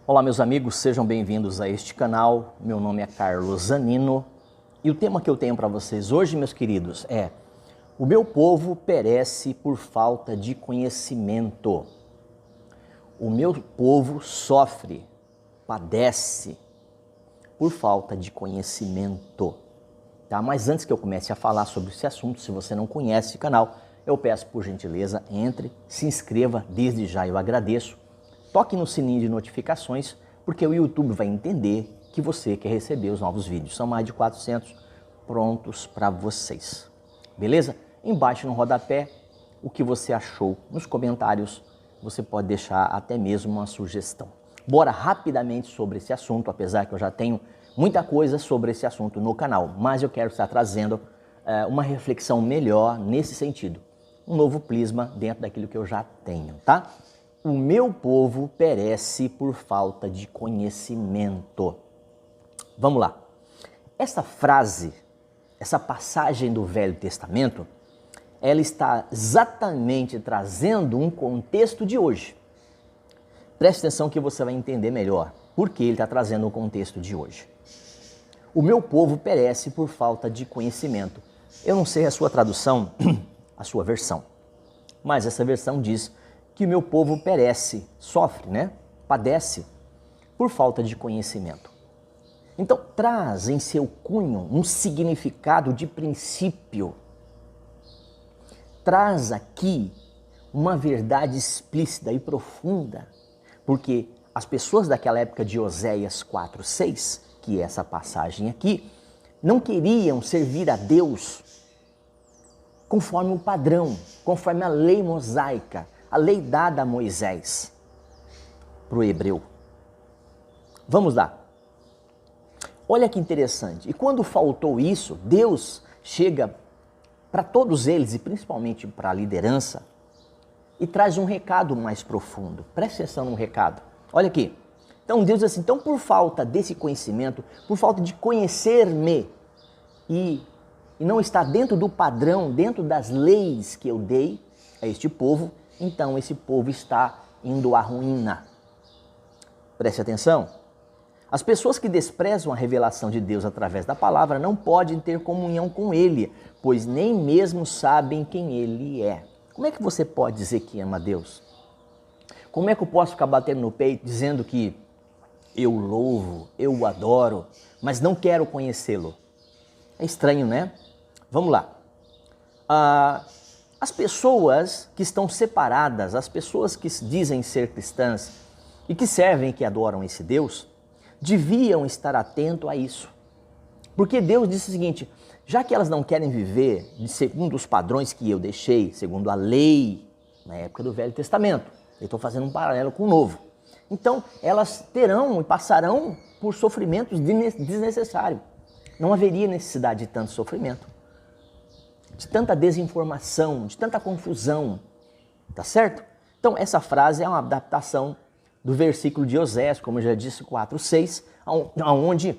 Olá meus amigos, sejam bem-vindos a este canal. Meu nome é Carlos Zanino e o tema que eu tenho para vocês hoje, meus queridos, é: o meu povo perece por falta de conhecimento. O meu povo sofre, padece por falta de conhecimento. Tá? Mas antes que eu comece a falar sobre esse assunto, se você não conhece o canal, eu peço por gentileza, entre, se inscreva, desde já eu agradeço. Toque no sininho de notificações, porque o YouTube vai entender que você quer receber os novos vídeos. São mais de 400 prontos para vocês. Beleza? Embaixo no rodapé, o que você achou nos comentários, você pode deixar até mesmo uma sugestão. Bora rapidamente sobre esse assunto, apesar que eu já tenho muita coisa sobre esse assunto no canal, mas eu quero estar trazendo uma reflexão melhor nesse sentido. Um novo prisma dentro daquilo que eu já tenho, tá? O meu povo perece por falta de conhecimento. Vamos lá. Essa frase, essa passagem do Velho Testamento, ela está exatamente trazendo um contexto de hoje. Preste atenção que você vai entender melhor por que ele está trazendo o contexto de hoje. O meu povo perece por falta de conhecimento. Eu não sei a sua tradução, a sua versão, mas essa versão diz que o meu povo perece, sofre, né? Padece por falta de conhecimento. Então, traz em seu cunho um significado de princípio. Traz aqui uma verdade explícita e profunda, porque as pessoas daquela época de Oséias 4:6, que é essa passagem aqui, não queriam servir a Deus conforme o padrão, conforme a lei mosaica, a lei dada a Moisés para o hebreu. Vamos lá. Olha que interessante. E quando faltou isso, Deus chega para todos eles, e principalmente para a liderança, e traz um recado mais profundo. Preste atenção no recado. Olha aqui. Então Deus diz assim, então por falta desse conhecimento, por falta de conhecer-me e não estar dentro do padrão, dentro das leis que eu dei a este povo, então esse povo está indo à ruína. Preste atenção. As pessoas que desprezam a revelação de Deus através da palavra não podem ter comunhão com Ele, pois nem mesmo sabem quem Ele é. Como é que você pode dizer que ama Deus? Como é que eu posso ficar batendo no peito dizendo que eu louvo, eu o adoro, mas não quero conhecê-lo? É estranho, né? Vamos lá. As pessoas que estão separadas, as pessoas que dizem ser cristãs e que servem e que adoram esse Deus, deviam estar atentos a isso. Porque Deus disse o seguinte, já que elas não querem viver segundo os padrões que eu deixei, segundo a lei, na época do Velho Testamento, eu estou fazendo um paralelo com o Novo, então elas terão e passarão por sofrimentos desnecessários. Não haveria necessidade de tanto sofrimento, de tanta desinformação, de tanta confusão, tá certo? Então essa frase é uma adaptação do versículo de Oséias, como eu já disse, 4:6, onde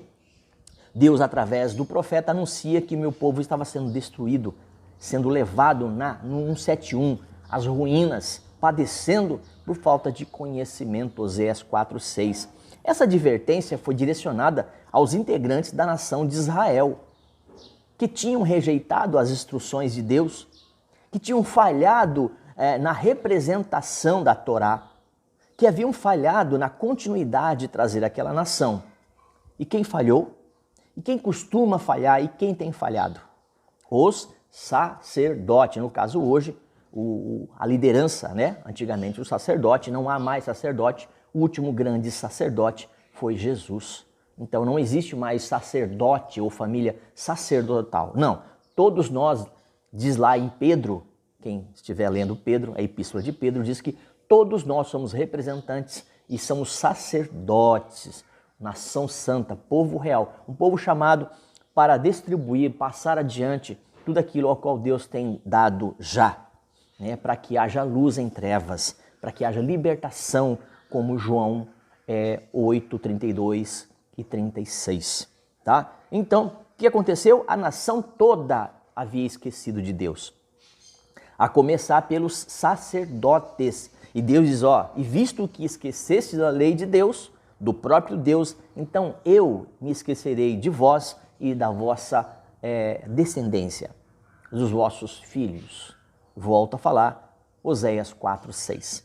Deus, através do profeta, anuncia que meu povo estava sendo destruído, sendo levado no 171, às ruínas, padecendo por falta de conhecimento, Oséias 4:6. Essa advertência foi direcionada aos integrantes da nação de Israel, que tinham rejeitado as instruções de Deus, que tinham falhado na representação da Torá, que haviam falhado na continuidade de trazer aquela nação. E quem falhou? E quem costuma falhar? E quem tem falhado? Os sacerdotes. No caso hoje, a liderança, né? Antigamente o sacerdote, não há mais sacerdote. O último grande sacerdote foi Jesus. Então não existe mais sacerdote ou família sacerdotal. Não, todos nós, diz lá em Pedro, quem estiver lendo Pedro, a epístola de Pedro, diz que todos nós somos representantes e somos sacerdotes, nação santa, povo real, um povo chamado para distribuir, passar adiante tudo aquilo ao qual Deus tem dado já, né? Para que haja luz em trevas, para que haja libertação, como João 8, 32 e 36. Tá? Então, o que aconteceu? A nação toda havia esquecido de Deus, a começar pelos sacerdotes. E Deus diz, e visto que esqueceste da lei de Deus, do próprio Deus, então eu me esquecerei de vós e da vossa descendência, dos vossos filhos. Volto a falar, Oséias 4:6.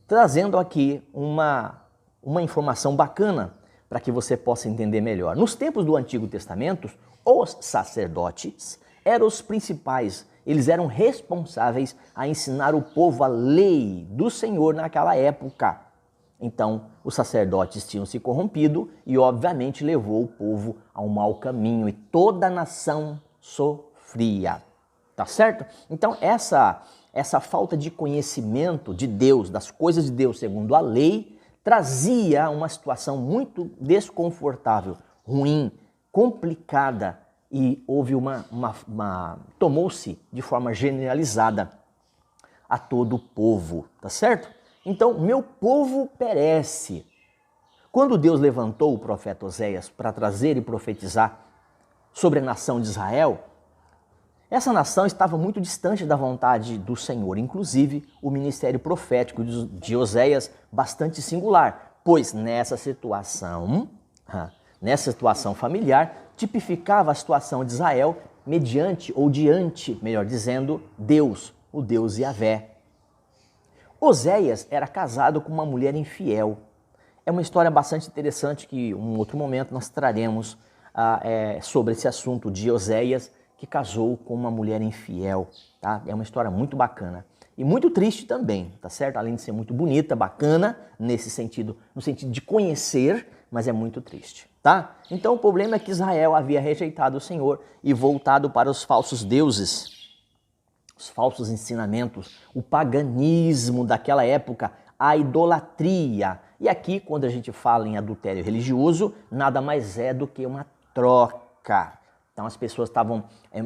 Trazendo aqui uma informação bacana para que você possa entender melhor. Nos tempos do Antigo Testamento, os sacerdotes eram os principais, eles eram responsáveis a ensinar o povo a lei do Senhor naquela época. Então, os sacerdotes tinham se corrompido e, obviamente, levou o povo a um mau caminho e toda a nação sofria. Tá certo? Então, essa falta de conhecimento de Deus, das coisas de Deus segundo a lei, trazia uma situação muito desconfortável, ruim, complicada e houve tomou-se de forma generalizada a todo o povo, tá certo? Então, meu povo perece. Quando Deus levantou o profeta Oséias para trazer e profetizar sobre a nação de Israel, essa nação estava muito distante da vontade do Senhor, inclusive o ministério profético de Oséias bastante singular, pois nessa situação familiar, tipificava a situação de Israel mediante ou diante, melhor dizendo, Deus, o Deus Yahvé. Oséias era casado com uma mulher infiel. É uma história bastante interessante que em um outro momento nós traremos sobre esse assunto de Oséias, que casou com uma mulher infiel, tá? É uma história muito bacana e muito triste também, tá certo? Além de ser muito bonita, bacana, nesse sentido, no sentido de conhecer, mas é muito triste, tá? Então o problema é que Israel havia rejeitado o Senhor e voltado para os falsos deuses, os falsos ensinamentos, o paganismo daquela época, a idolatria. E aqui, quando a gente fala em adultério religioso, nada mais é do que uma troca. Então as pessoas estavam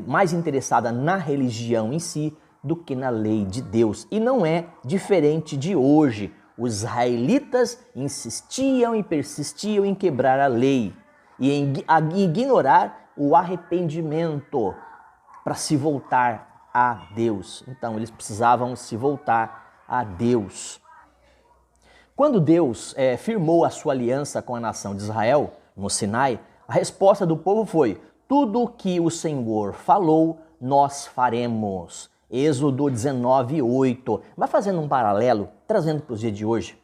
mais interessadas na religião em si do que na lei de Deus. E não é diferente de hoje. Os israelitas insistiam e persistiam em quebrar a lei e em ignorar o arrependimento para se voltar a Deus. Então eles precisavam se voltar a Deus. Quando Deus firmou a sua aliança com a nação de Israel no Sinai, a resposta do povo foi: tudo o que o Senhor falou, nós faremos. Êxodo 19:8. Vai fazendo um paralelo, trazendo para os dias de hoje.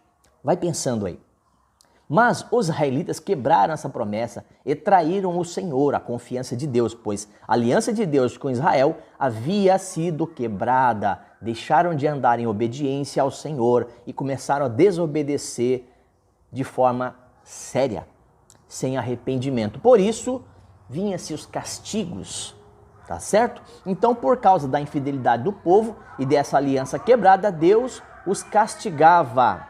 Vai pensando aí. Mas os israelitas quebraram essa promessa e traíram o Senhor, a confiança de Deus, pois a aliança de Deus com Israel havia sido quebrada. Deixaram de andar em obediência ao Senhor e começaram a desobedecer de forma séria, sem arrependimento. Por isso, vinha-se os castigos, tá certo? Então, por causa da infidelidade do povo e dessa aliança quebrada, Deus os castigava.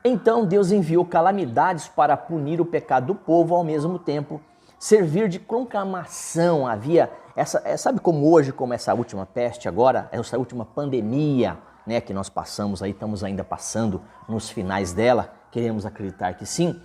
Então, Deus enviou calamidades para punir o pecado do povo, ao mesmo tempo servir de conclamação. Havia sabe como hoje, como essa última peste agora, essa última pandemia, né, que nós passamos aí, estamos ainda passando nos finais dela, queremos acreditar que sim.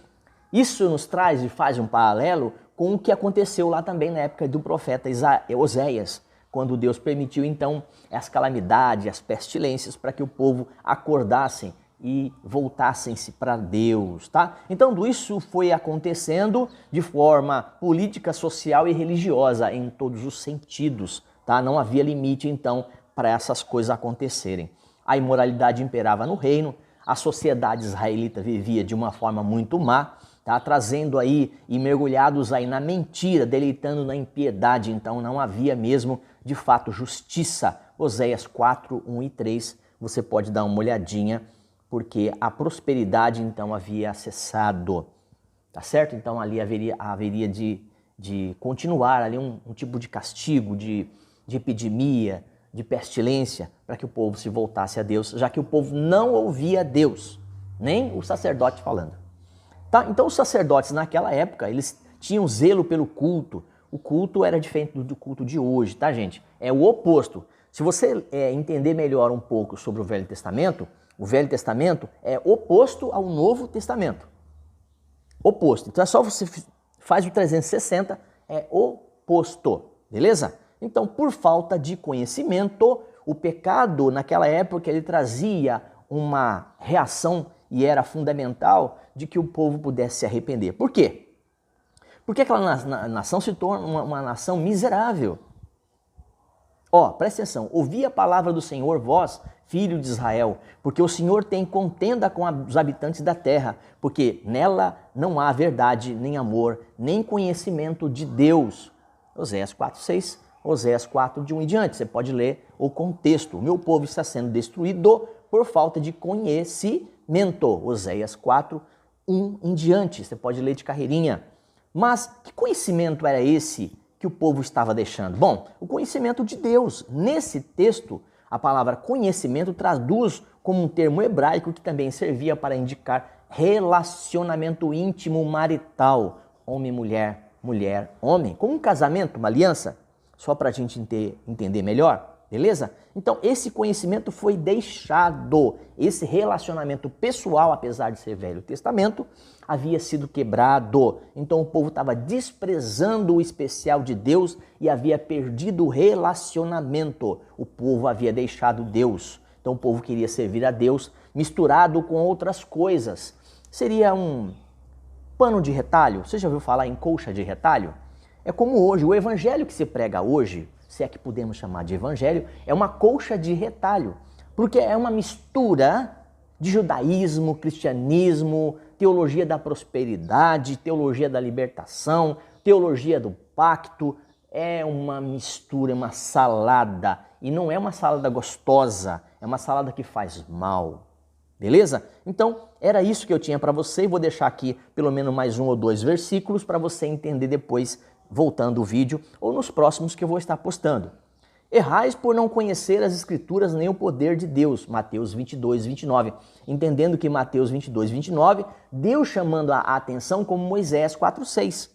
Isso nos traz e faz um paralelo com o que aconteceu lá também na época do profeta Oséias, quando Deus permitiu então as calamidades, as pestilências, para que o povo acordassem e voltassem-se para Deus, tá? Então tudo isso foi acontecendo de forma política, social e religiosa, em todos os sentidos, tá? Não havia limite então para essas coisas acontecerem. A imoralidade imperava no reino, a sociedade israelita vivia de uma forma muito má, tá? Trazendo aí e mergulhados aí na mentira, deleitando na impiedade, então não havia mesmo de fato justiça. Oséias 4, 1 e 3, você pode dar uma olhadinha, porque a prosperidade então havia cessado, tá certo? Então ali haveria de continuar ali um tipo de castigo, de epidemia, de pestilência, para que o povo se voltasse a Deus, já que o povo não ouvia Deus, nem o sacerdote falando. Tá? Então os sacerdotes naquela época, eles tinham zelo pelo culto. O culto era diferente do culto de hoje, tá, gente? É o oposto. Se você entender melhor um pouco sobre o Velho Testamento é oposto ao Novo Testamento. Oposto. Então é só você faz o 360, é oposto, beleza? Então, por falta de conhecimento, o pecado naquela época ele trazia uma reação e era fundamental de que o povo pudesse se arrepender. Por quê? Porque aquela nação se torna uma nação miserável. Ó, presta atenção, ouvi a palavra do Senhor, vós, filho de Israel, porque o Senhor tem contenda com os habitantes da terra, porque nela não há verdade, nem amor, nem conhecimento de Deus. Oséias 4:6, Oséias 4, de 1 em diante. Você pode ler o contexto. O meu povo está sendo destruído por falta de conhecimento. Oséias 4, 1 em diante. Você pode ler de carreirinha. Mas que conhecimento era esse que o povo estava deixando? Bom, o conhecimento de Deus. Nesse texto, a palavra conhecimento traduz como um termo hebraico que também servia para indicar relacionamento íntimo marital, homem-mulher, mulher-homem, como um casamento, uma aliança, só para a gente entender melhor, beleza? Então, esse conhecimento foi deixado, esse relacionamento pessoal, apesar de ser Velho Testamento, havia sido quebrado. Então, o povo estava desprezando o especial de Deus e havia perdido o relacionamento. O povo havia deixado Deus. Então, o povo queria servir a Deus misturado com outras coisas. Seria um pano de retalho. Você já ouviu falar em colcha de retalho? É como hoje, o evangelho que se prega hoje, se é que podemos chamar de evangelho, é uma colcha de retalho, porque é uma mistura de judaísmo, cristianismo, teologia da prosperidade, teologia da libertação, teologia do pacto. É uma mistura, uma salada, e não é uma salada gostosa, é uma salada que faz mal. Beleza? Então, era isso que eu tinha para você e vou deixar aqui pelo menos mais 1 ou 2 versículos para você entender depois, voltando o vídeo, ou nos próximos que eu vou estar postando. Errais por não conhecer as Escrituras nem o poder de Deus, Mateus 22, 29. Entendendo que Mateus 22, 29, Deus chamando a atenção como Moisés 4, 6.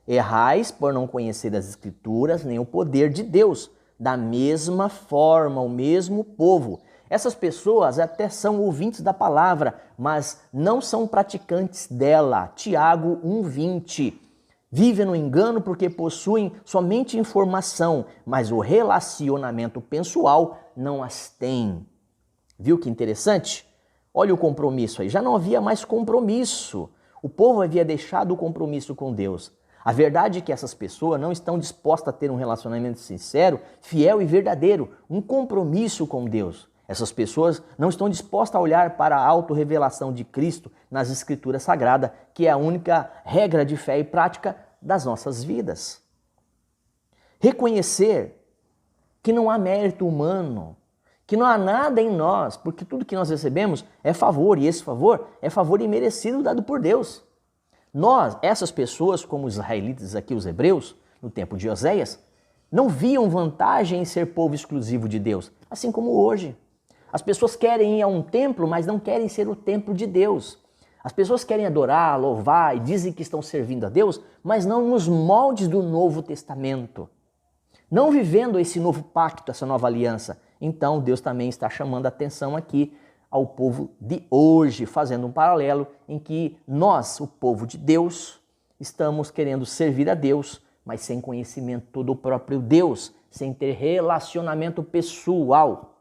Errais por não conhecer as Escrituras nem o poder de Deus, da mesma forma, o mesmo povo. Essas pessoas até são ouvintes da palavra, mas não são praticantes dela. Tiago 1:20. Vivem no engano porque possuem somente informação, mas o relacionamento pessoal não as tem. Viu que interessante? Olha o compromisso aí. Já não havia mais compromisso. O povo havia deixado o compromisso com Deus. A verdade é que essas pessoas não estão dispostas a ter um relacionamento sincero, fiel e verdadeiro, um compromisso com Deus. Essas pessoas não estão dispostas a olhar para a autorrevelação de Cristo nas Escrituras Sagradas, que é a única regra de fé e prática das nossas vidas. Reconhecer que não há mérito humano, que não há nada em nós, porque tudo que nós recebemos é favor, e esse favor é favor imerecido dado por Deus. Nós, essas pessoas, como os israelitas aqui, os hebreus, no tempo de Oséias, não viam vantagem em ser povo exclusivo de Deus, assim como hoje. As pessoas querem ir a um templo, mas não querem ser o templo de Deus. As pessoas querem adorar, louvar e dizem que estão servindo a Deus, mas não nos moldes do Novo Testamento. Não vivendo esse novo pacto, essa nova aliança. Então Deus também está chamando a atenção aqui ao povo de hoje, fazendo um paralelo em que nós, o povo de Deus, estamos querendo servir a Deus, mas sem conhecimento do próprio Deus, sem ter relacionamento pessoal.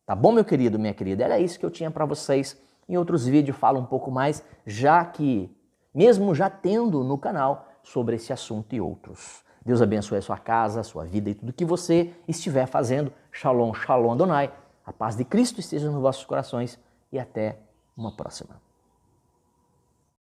Tá bom, meu querido, minha querida? Era isso que eu tinha para vocês. Em outros vídeos falo um pouco mais, já que, mesmo já tendo no canal, sobre esse assunto e outros. Deus abençoe a sua casa, a sua vida e tudo que você estiver fazendo. Shalom, shalom Adonai. A paz de Cristo esteja nos vossos corações e até uma próxima.